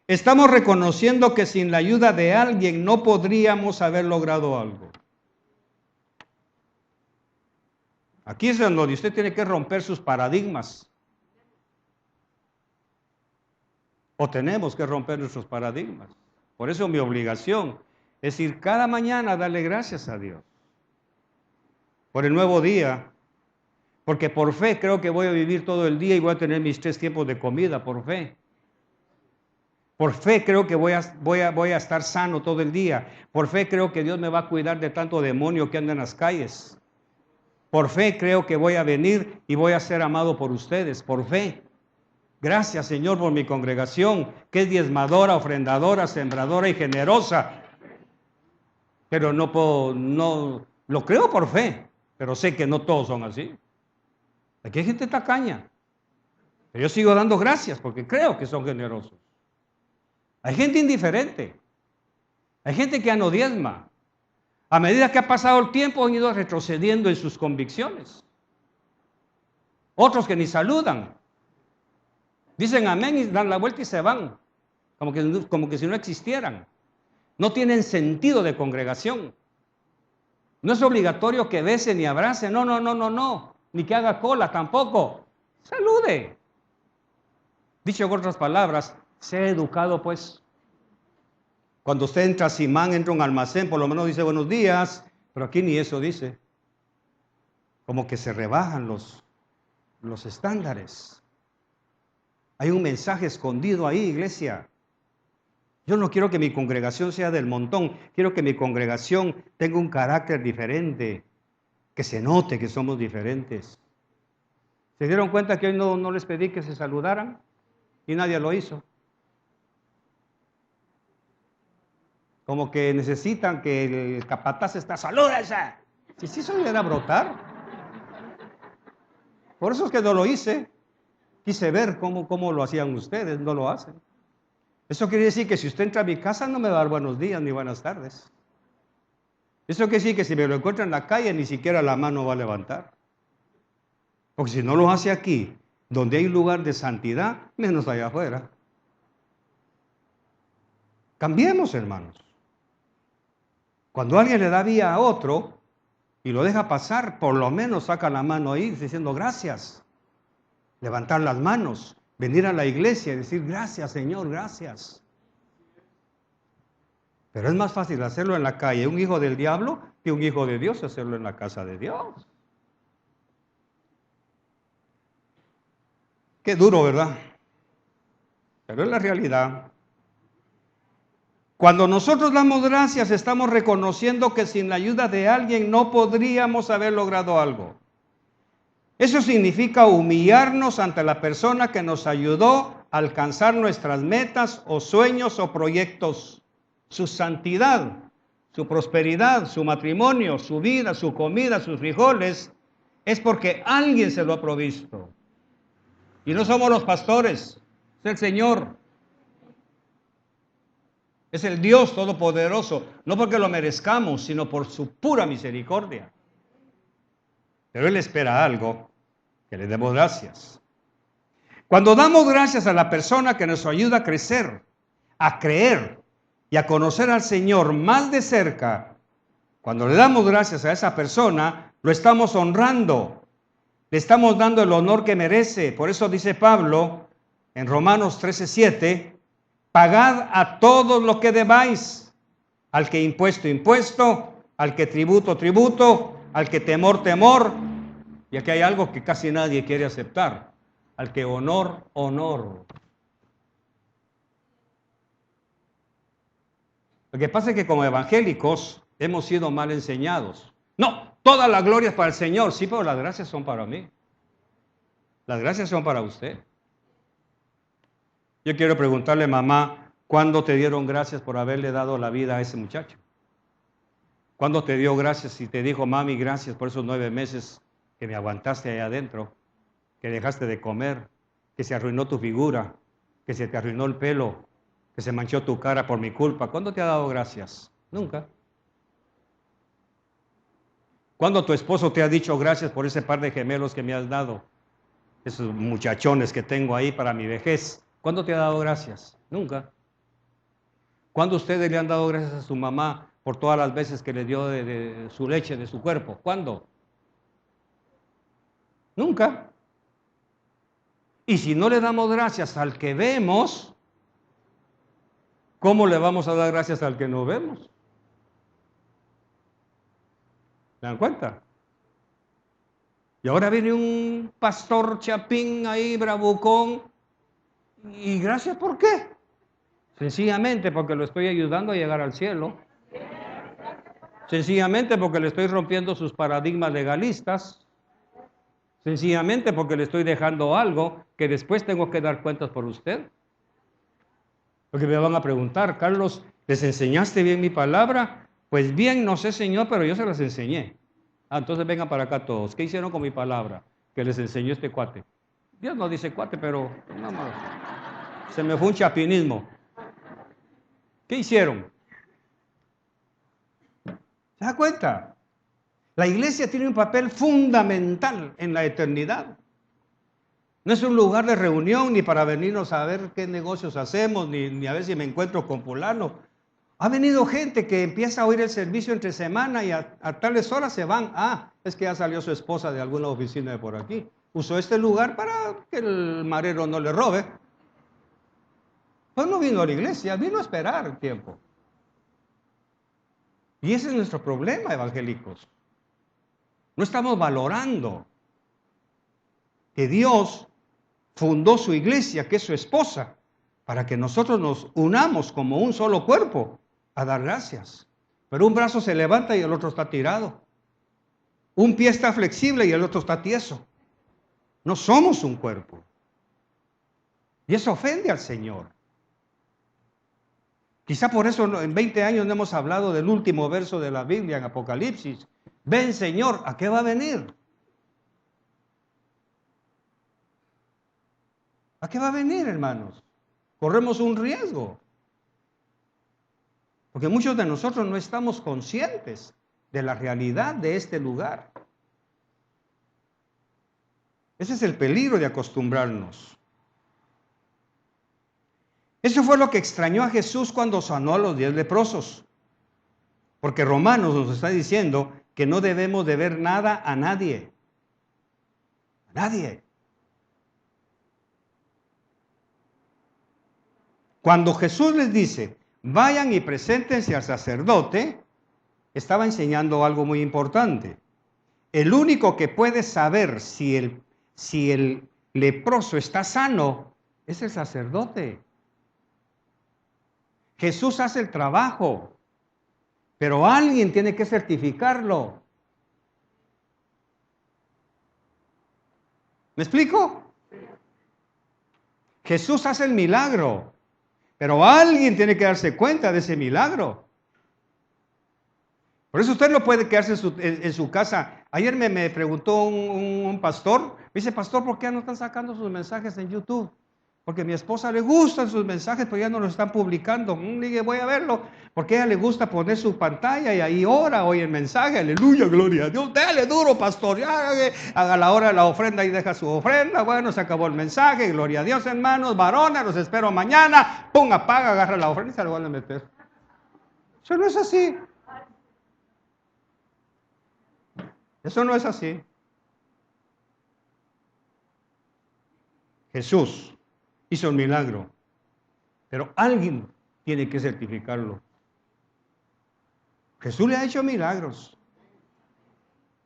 estamos reconociendo que sin la ayuda de alguien no podríamos haber logrado algo. Aquí es donde usted tiene que romper sus paradigmas. O tenemos que romper nuestros paradigmas. Por eso mi obligación Es decir, cada mañana darle gracias a Dios por el nuevo día, porque por fe creo que voy a vivir todo el día y voy a tener mis 3 tiempos de comida, por fe. Por fe creo que voy a estar sano todo el día. Por fe creo que Dios me va a cuidar de tanto demonio que anda en las calles. Por fe creo que voy a venir y voy a ser amado por ustedes, por fe. Gracias, Señor, por mi congregación, que es diezmadora, ofrendadora, sembradora y generosa. Pero no lo creo por fe, pero sé que no todos son así. Aquí hay gente tacaña. Pero yo sigo dando gracias porque creo que son generosos. Hay gente indiferente. Hay gente que ya no diezma. A medida que ha pasado el tiempo han ido retrocediendo en sus convicciones. Otros que ni saludan. Dicen amén y dan la vuelta y se van. Como que si no existieran. No tienen sentido de congregación. No es obligatorio que bese ni abrace. No. Ni que haga cola tampoco. Salude. Dicho con otras palabras, sea educado pues. Cuando usted entra a Simán, entra a un almacén, por lo menos dice buenos días, pero aquí ni eso dice. Como que se rebajan los estándares. Hay un mensaje escondido ahí, iglesia. Yo no quiero que mi congregación sea del montón, quiero que mi congregación tenga un carácter diferente, que se note que somos diferentes. ¿Se dieron cuenta que hoy no les pedí que se saludaran? Y nadie lo hizo. Como que necesitan que el capataz está, ¡salúdese! Si eso me era brotar. Por eso es que no lo hice. Quise ver cómo lo hacían ustedes, no lo hacen. Eso quiere decir que si usted entra a mi casa no me va a dar buenos días ni buenas tardes. Eso quiere decir que si me lo encuentra en la calle ni siquiera la mano va a levantar. Porque si no lo hace aquí, donde hay lugar de santidad, menos allá afuera. Cambiemos, hermanos. Cuando alguien le da vía a otro y lo deja pasar, por lo menos saca la mano ahí diciendo gracias. Levantar las manos, venir a la iglesia y decir gracias, Señor, gracias. Pero es más fácil hacerlo en la calle, un hijo del diablo, que un hijo de Dios hacerlo en la casa de Dios. Qué duro, ¿verdad? Pero es la realidad. Cuando nosotros damos gracias, estamos reconociendo que sin la ayuda de alguien no podríamos haber logrado algo. Eso significa humillarnos ante la persona que nos ayudó a alcanzar nuestras metas o sueños o proyectos. Su santidad, su prosperidad, su matrimonio, su vida, su comida, sus frijoles, es porque alguien se lo ha provisto. Y no somos los pastores, es el Señor. Es el Dios Todopoderoso, no porque lo merezcamos, sino por su pura misericordia. Pero Él espera algo, que le demos gracias. Cuando damos gracias a la persona que nos ayuda a crecer, a creer y a conocer al Señor más de cerca, cuando le damos gracias a esa persona, lo estamos honrando, le estamos dando el honor que merece. Por eso dice Pablo en Romanos 13:7, pagad a todos lo que debáis, al que impuesto, impuesto, al que tributo, tributo, al que temor, temor. Y aquí hay algo que casi nadie quiere aceptar, al que honor, honor. Lo que pasa es que como evangélicos hemos sido mal enseñados. No, toda la gloria es para el Señor, sí, pero las gracias son para mí. Las gracias son para usted. Yo quiero preguntarle, mamá, ¿cuándo te dieron gracias por haberle dado la vida a ese muchacho? ¿Cuándo te dio gracias y te dijo, mami, gracias por esos 9 meses que me aguantaste ahí adentro, que dejaste de comer, que se arruinó tu figura, que se te arruinó el pelo, que se manchó tu cara por mi culpa? ¿Cuándo te ha dado gracias? Nunca. ¿Cuándo tu esposo te ha dicho gracias por ese par de gemelos que me has dado? Esos muchachones que tengo ahí para mi vejez. ¿Cuándo te ha dado gracias? Nunca. ¿Cuándo ustedes le han dado gracias a su mamá por todas las veces que le dio de su leche, de su cuerpo? ¿Cuándo? Nunca. Y si no le damos gracias al que vemos, ¿cómo le vamos a dar gracias al que no vemos? ¿Se dan cuenta? Y ahora viene un pastor chapín ahí, bravucón. ¿Y gracias por qué? Sencillamente porque lo estoy ayudando a llegar al cielo. Sencillamente porque le estoy rompiendo sus paradigmas legalistas. Sencillamente porque le estoy dejando algo que después tengo que dar cuentas por usted. Porque me van a preguntar, Carlos, ¿les enseñaste bien mi palabra? Pues bien, no sé, Señor, pero yo se las enseñé. Ah, entonces vengan para acá todos. ¿Qué hicieron con mi palabra? Que les enseñó este cuate. Dios no dice cuate, pero no, se me fue un chapinismo. ¿Qué hicieron? ¿Se da cuenta? La iglesia tiene un papel fundamental en la eternidad. No es un lugar de reunión ni para venirnos a ver qué negocios hacemos, ni a ver si me encuentro con fulano. Ha venido gente que empieza a oír el servicio entre semana y a tales horas se van. Ah, es que ya salió su esposa de alguna oficina de por aquí. Usó este lugar para que el marero no le robe. Pues no vino a la iglesia, vino a esperar el tiempo. Y ese es nuestro problema, evangélicos. No estamos valorando que Dios fundó su iglesia, que es su esposa, para que nosotros nos unamos como un solo cuerpo a dar gracias. Pero un brazo se levanta y el otro está tirado. Un pie está flexible y el otro está tieso. No somos un cuerpo. Y eso ofende al Señor. Quizá por eso en 20 años no hemos hablado del último verso de la Biblia en Apocalipsis. Ven, Señor, ¿a qué va a venir? ¿A qué va a venir, hermanos? Corremos un riesgo. Porque muchos de nosotros no estamos conscientes de la realidad de este lugar. Ese es el peligro de acostumbrarnos. Eso fue lo que extrañó a Jesús cuando sanó a los 10 leprosos. Porque Romanos nos está diciendo que no debemos deber nada a nadie. A nadie. Cuando Jesús les dice, vayan y preséntense al sacerdote, estaba enseñando algo muy importante. El único que puede saber si el leproso está sano es el sacerdote. Jesús hace el trabajo, pero alguien tiene que certificarlo. ¿Me explico? Jesús hace el milagro, pero alguien tiene que darse cuenta de ese milagro. Por eso usted no puede quedarse en su casa. Ayer me preguntó un pastor, me dice, pastor, ¿por qué no están sacando sus mensajes en YouTube? Porque a mi esposa le gustan sus mensajes, pero ya no los están publicando. Le dije, voy a verlo, porque a ella le gusta poner su pantalla y ahí ora, oye el mensaje, aleluya, gloria a Dios. Dale duro, pastor, ya, haga la hora de la ofrenda y deja su ofrenda. Bueno, se acabó el mensaje, gloria a Dios, hermanos, varones, los espero mañana. Pum, apaga, agarra la ofrenda y se la van a meter. Eso no es así. Eso no es así. Jesús hizo un milagro, pero alguien tiene que certificarlo. Jesús le ha hecho milagros.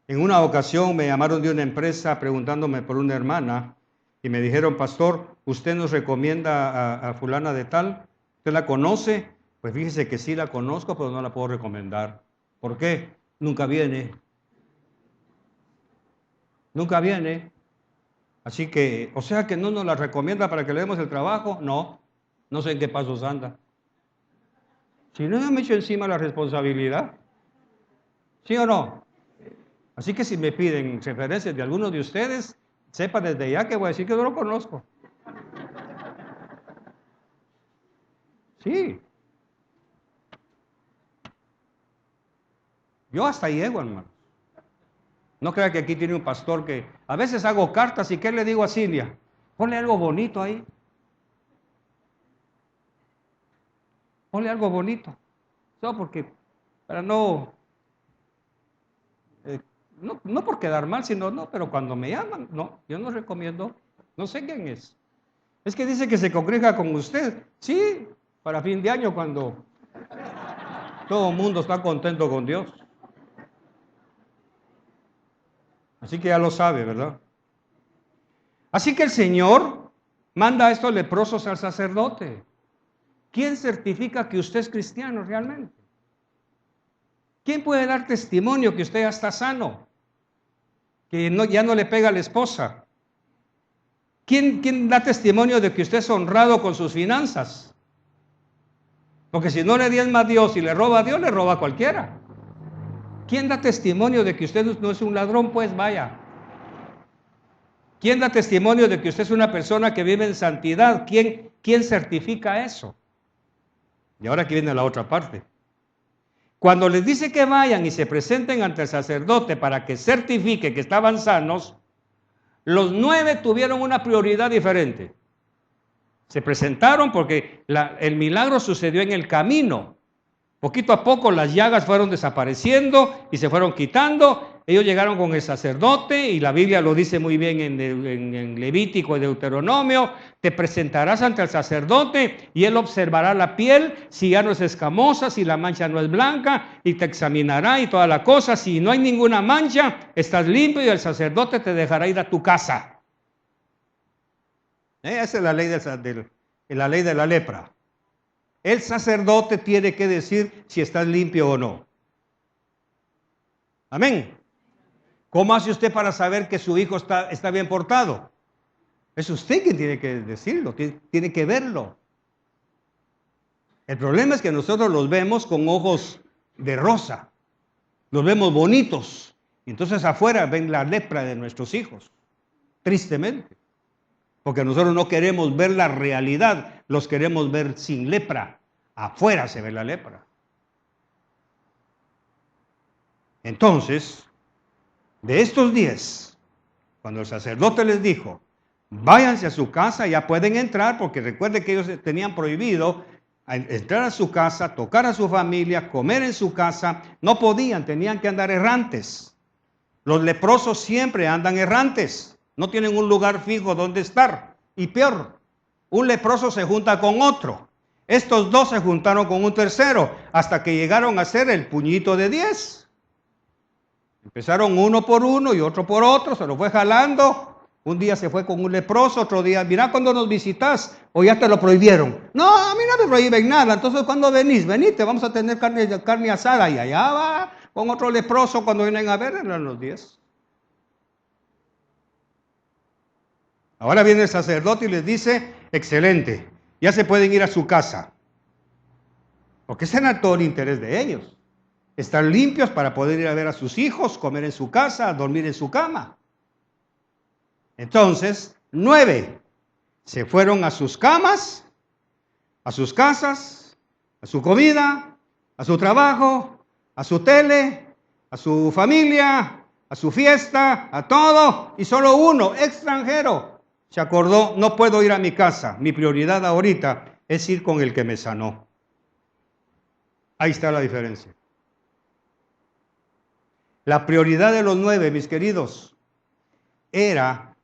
En una ocasión me llamaron de una empresa preguntándome por una hermana y me dijeron, pastor, ¿usted nos recomienda a fulana de tal? ¿Usted la conoce? Pues fíjese que sí la conozco, pero no la puedo recomendar. ¿Por qué? Nunca viene. Nunca viene. Así que, o sea que no nos la recomienda para que le demos el trabajo. No, no sé en qué pasos anda. Si no me echo encima la responsabilidad. ¿Sí o no? Así que si me piden referencias de alguno de ustedes, sepa desde ya que voy a decir que no lo conozco. Sí. Yo hasta llego, hermano. No crea que aquí tiene un pastor que a veces hago cartas y ¿qué le digo a Silvia? Ponle algo bonito ahí. Ponle algo bonito. No, porque para no por quedar mal, sino no, pero cuando me llaman, no, yo no recomiendo, no sé quién es. Es que dice que se congrega con usted. Sí, para fin de año cuando todo el mundo está contento con Dios. Así que ya lo sabe, ¿verdad? Así que el Señor manda a estos leprosos al sacerdote. ¿Quién certifica que usted es cristiano realmente? ¿Quién puede dar testimonio que usted ya está sano? Que ya no le pega a la esposa. ¿Quién da testimonio de que usted es honrado con sus finanzas? Porque si no le diezma a Dios y le roba a Dios, le roba a cualquiera. ¿Quién da testimonio de que usted no es un ladrón? Pues vaya. ¿Quién da testimonio de que usted es una persona que vive en santidad? ¿Quién certifica eso? Y ahora aquí viene la otra parte. Cuando les dice que vayan y se presenten ante el sacerdote para que certifique que estaban sanos, los 9 tuvieron una prioridad diferente. Se presentaron porque el milagro sucedió en el camino. Poquito a poco las llagas fueron desapareciendo y se fueron quitando. Ellos llegaron con el sacerdote y la Biblia lo dice muy bien en Levítico y Deuteronomio. Te presentarás ante el sacerdote y él observará la piel, si ya no es escamosa, si la mancha no es blanca, y te examinará y toda la cosa. Si no hay ninguna mancha, estás limpio y el sacerdote te dejará ir a tu casa. Esa es la ley la ley de la lepra. El sacerdote tiene que decir si estás limpio o no. Amén. ¿Cómo hace usted para saber que su hijo está bien portado? Es usted quien tiene que decirlo, tiene que verlo. El problema es que nosotros los vemos con ojos de rosa, los vemos bonitos. Entonces afuera ven la lepra de nuestros hijos, tristemente. Porque nosotros no queremos ver la realidad, los queremos ver sin lepra. Afuera se ve la lepra. Entonces, de estos 10, cuando el sacerdote les dijo, váyanse a su casa, ya pueden entrar, porque recuerden que ellos tenían prohibido entrar a su casa, tocar a su familia, comer en su casa, no podían, tenían que andar errantes. Los leprosos siempre andan errantes. No tienen un lugar fijo donde estar. Y peor, un leproso se junta con otro. Estos 2 se juntaron con un tercero hasta que llegaron a ser el puñito de 10. Empezaron uno por uno y otro por otro, se lo fue jalando. Un día se fue con un leproso, otro día, mira cuando nos visitas, o ya te lo prohibieron. No, a mí no me prohíben nada, entonces cuando venís, venite, vamos a tener carne asada. Y allá va con otro leproso, cuando vienen a ver, eran los 10. Ahora viene el sacerdote y les dice, excelente, ya se pueden ir a su casa. Porque ese era todo el interés de ellos. Estar limpios para poder ir a ver a sus hijos, comer en su casa, dormir en su cama. Entonces, 9 se fueron a sus camas, a sus casas, a su comida, a su trabajo, a su tele, a su familia, a su fiesta, a todo. Y solo uno, extranjero, se acordó, no puedo ir a mi casa, mi prioridad ahorita es ir con el que me sanó. Ahí está la diferencia. La prioridad de los 9, mis queridos, era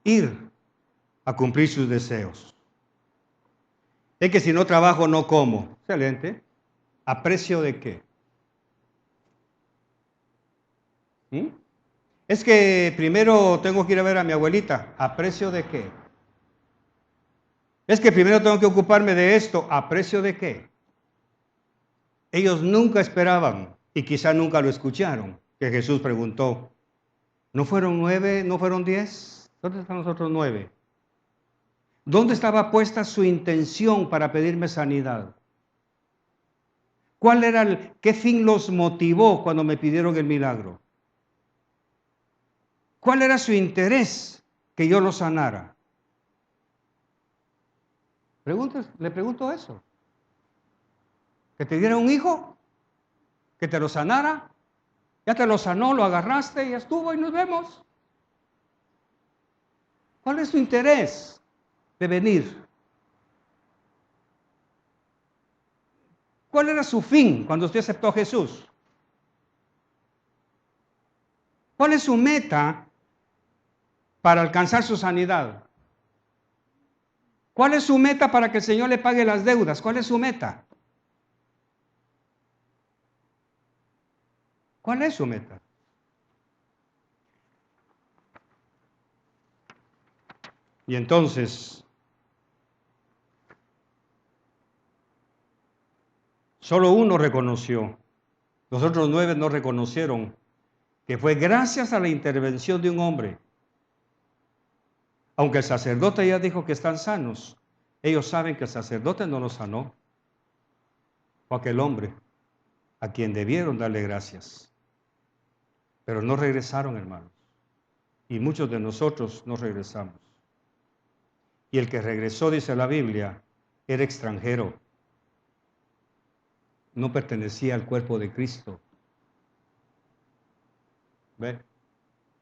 ir a cumplir sus deseos. Es que si no trabajo, no como. Excelente. ¿A precio de qué? Es que primero tengo que ir a ver a mi abuelita. ¿A precio de qué? Es que primero tengo que ocuparme de esto. ¿A precio de qué? Ellos nunca esperaban, y quizá nunca lo escucharon, que Jesús preguntó, ¿no fueron 9, no fueron 10? ¿Dónde están los otros 9? ¿Dónde estaba puesta su intención para pedirme sanidad? ¿Qué fin los motivó cuando me pidieron el milagro? ¿Cuál era su interés que yo lo sanara? Le pregunto eso. ¿Que te diera un hijo? ¿Que te lo sanara? Ya te lo sanó, lo agarraste, ya estuvo y nos vemos. ¿Cuál es tu interés de venir? ¿Cuál era su fin cuando usted aceptó a Jesús? ¿Cuál es su meta para alcanzar su sanidad? ¿Cuál es su meta para que el Señor le pague las deudas? ¿Cuál es su meta? ¿Cuál es su meta? Y entonces, solo uno reconoció, los otros 9 no reconocieron que fue gracias a la intervención de un hombre. Aunque el sacerdote ya dijo que están sanos, ellos saben que el sacerdote no los sanó, fue aquel hombre a quien debieron darle gracias. Pero no regresaron, hermanos. Y muchos de nosotros no regresamos. Y el que regresó, dice la Biblia, era extranjero. No pertenecía al cuerpo de Cristo. ¿Ve?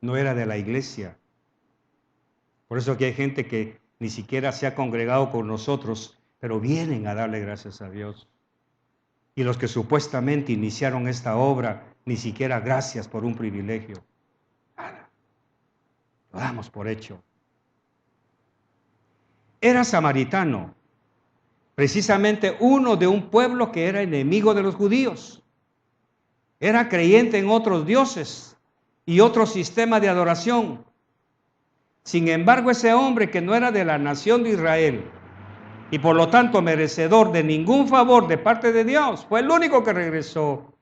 No era de la iglesia. Por eso aquí hay gente que ni siquiera se ha congregado con nosotros, pero vienen a darle gracias a Dios. Y los que supuestamente iniciaron esta obra, ni siquiera gracias por un privilegio. Nada. Lo damos por hecho. Era samaritano, precisamente uno de un pueblo que era enemigo de los judíos. Era creyente en otros dioses y otro sistema de adoración. Sin embargo, ese hombre que no era de la nación de Israel y por lo tanto merecedor de ningún favor de parte de Dios, fue el único que regresó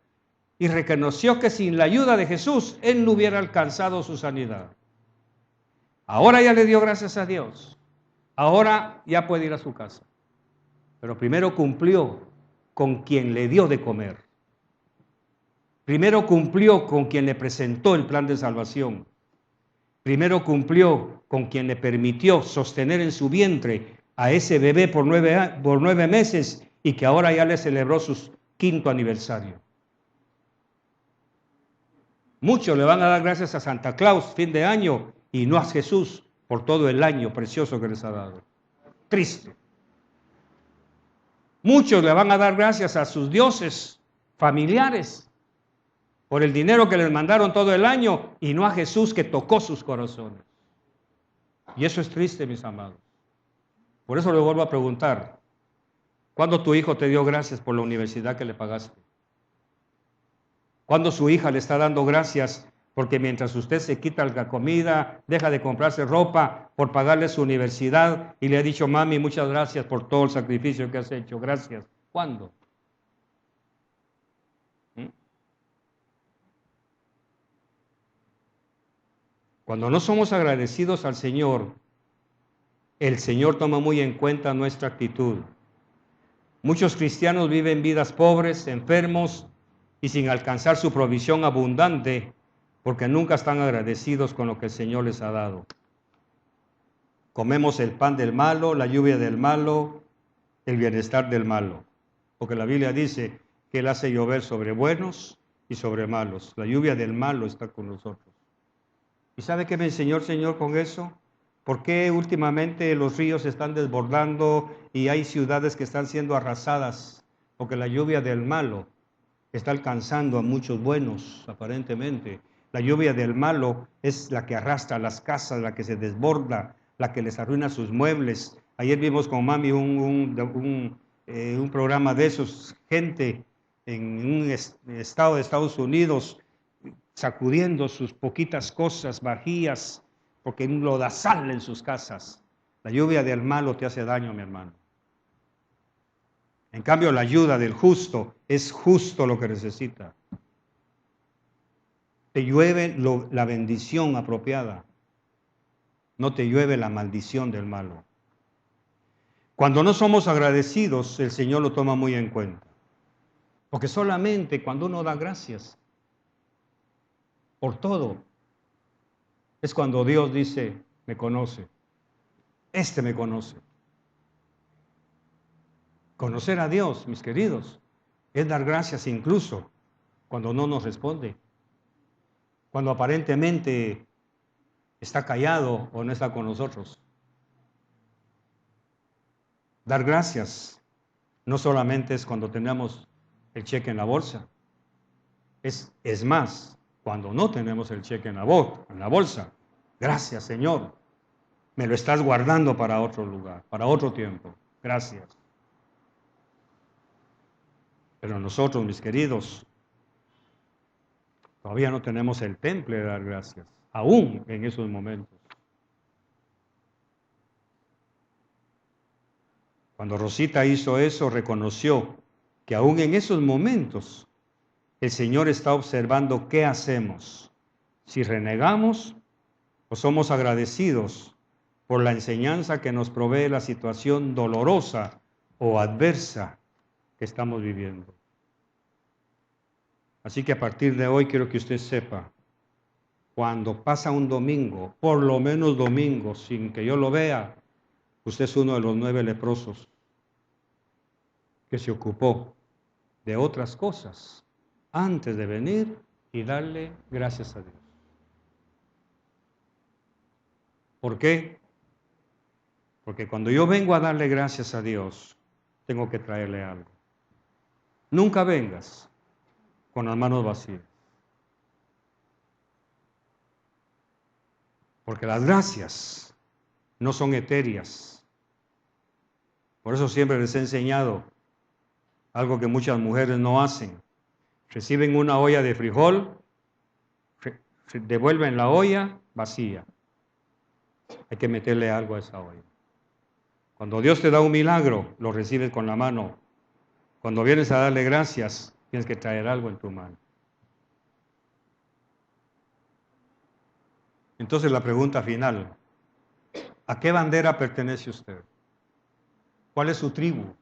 y reconoció que sin la ayuda de Jesús, él no hubiera alcanzado su sanidad. Ahora ya le dio gracias a Dios. Ahora ya puede ir a su casa. Pero primero cumplió con quien le dio de comer. Primero cumplió con quien le presentó el plan de salvación. Primero cumplió con quien le permitió sostener en su vientre a ese bebé por 9 meses y que ahora ya le celebró su 5º aniversario. Muchos le van a dar gracias a Santa Claus fin de año y no a Jesús por todo el año precioso que les ha dado. Triste. Muchos le van a dar gracias a sus dioses familiares por el dinero que les mandaron todo el año y no a Jesús que tocó sus corazones. Y eso es triste, mis amados. Por eso le vuelvo a preguntar, ¿cuándo tu hijo te dio gracias por la universidad que le pagaste? ¿Cuándo su hija le está dando gracias porque mientras usted se quita la comida, deja de comprarse ropa por pagarle su universidad y le ha dicho, mami, muchas gracias por todo el sacrificio que has hecho, gracias? ¿Cuándo? Cuando no somos agradecidos al Señor, el Señor toma muy en cuenta nuestra actitud. Muchos cristianos viven vidas pobres, enfermos y sin alcanzar su provisión abundante porque nunca están agradecidos con lo que el Señor les ha dado. Comemos el pan del malo, la lluvia del malo, el bienestar del malo. Porque la Biblia dice que Él hace llover sobre buenos y sobre malos. La lluvia del malo está con nosotros. ¿Y sabe qué me enseñó el Señor con eso? ¿Por qué últimamente los ríos se están desbordando y hay ciudades que están siendo arrasadas? Porque la lluvia del malo está alcanzando a muchos buenos, aparentemente. La lluvia del malo es la que arrastra las casas, la que se desborda, la que les arruina sus muebles. Ayer vimos con mami un programa de esos, gente en un estado de Estados Unidos sacudiendo sus poquitas cosas, vajillas, porque hay un lodazal en sus casas. La lluvia del malo te hace daño, mi hermano. En cambio, la ayuda del justo es justo lo que necesita. Te llueve la bendición apropiada, no te llueve la maldición del malo. Cuando no somos agradecidos, el Señor lo toma muy en cuenta. Porque solamente cuando uno da gracias por todo, es cuando Dios dice, me conoce. Este me conoce. Conocer a Dios, mis queridos, es dar gracias incluso cuando no nos responde. Cuando aparentemente está callado o no está con nosotros. Dar gracias no solamente es cuando tenemos el cheque en la bolsa. Es más, cuando no tenemos el cheque en la bolsa. Gracias, Señor. Me lo estás guardando para otro lugar, para otro tiempo. Gracias. Pero nosotros, mis queridos, todavía no tenemos el temple de dar gracias, aún en esos momentos. Cuando Rosita hizo eso, reconoció que aún en esos momentos el Señor está observando qué hacemos, si renegamos o somos agradecidos por la enseñanza que nos provee la situación dolorosa o adversa que estamos viviendo. Así que a partir de hoy quiero que usted sepa, cuando pasa un domingo, por lo menos domingo, sin que yo lo vea, usted es uno de los 9 leprosos que se ocupó de otras cosas antes de venir y darle gracias a Dios. ¿Por qué? Porque cuando yo vengo a darle gracias a Dios, tengo que traerle algo. Nunca vengas con las manos vacías. Porque las gracias no son etéreas. Por eso siempre les he enseñado algo que muchas mujeres no hacen. Reciben una olla de frijol, devuelven la olla vacía. Hay que meterle algo a esa olla. Cuando Dios te da un milagro, lo recibes con la mano. Cuando vienes a darle gracias, tienes que traer algo en tu mano. Entonces la pregunta final, ¿a qué bandera pertenece usted? ¿Cuál es su tribu?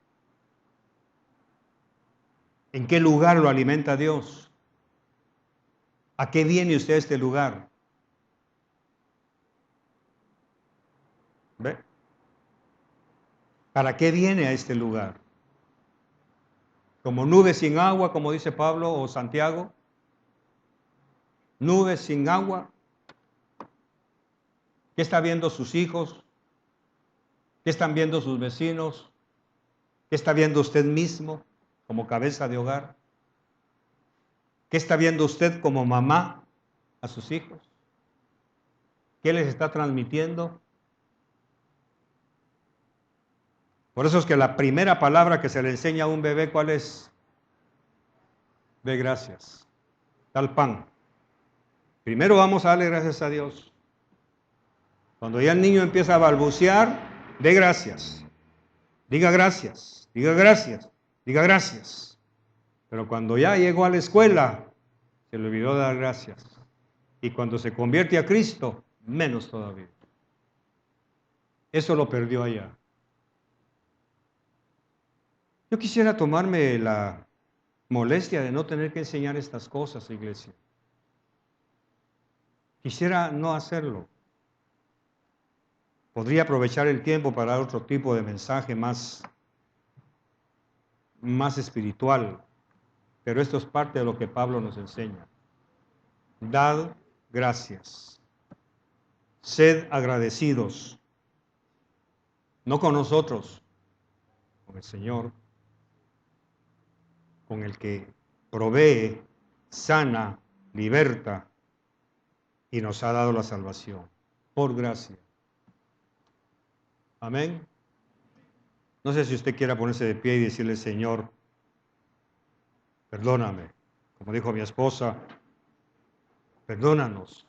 ¿En qué lugar lo alimenta Dios? ¿A qué viene usted a este lugar? ¿Ve? ¿Para qué viene a este lugar? ¿Como nube sin agua, como dice Pablo o Santiago? ¿Nubes sin agua? ¿Qué están viendo sus hijos? ¿Qué están viendo sus vecinos? ¿Qué está viendo usted mismo como cabeza de hogar? ¿Qué está viendo usted como mamá a sus hijos? ¿Qué les está transmitiendo? Por eso es que la primera palabra que se le enseña a un bebé, ¿cuál es? De gracias. Tal pan. Primero vamos a darle gracias a Dios. Cuando ya el niño empieza a balbucear, dé gracias. Diga gracias, diga gracias, diga gracias. Pero cuando ya llegó a la escuela, se le olvidó dar gracias. Y cuando se convierte a Cristo, menos todavía. Eso lo perdió allá. Yo quisiera tomarme la molestia de no tener que enseñar estas cosas, iglesia. Quisiera no hacerlo. Podría aprovechar el tiempo para dar otro tipo de mensaje más espiritual, pero esto es parte de lo que Pablo nos enseña. Dad gracias. Sed agradecidos. No con nosotros, con el Señor, con el que provee, sana, liberta y nos ha dado la salvación, por gracia. Amén. No sé si usted quiera ponerse de pie y decirle, Señor, perdóname. Como dijo mi esposa, perdónanos.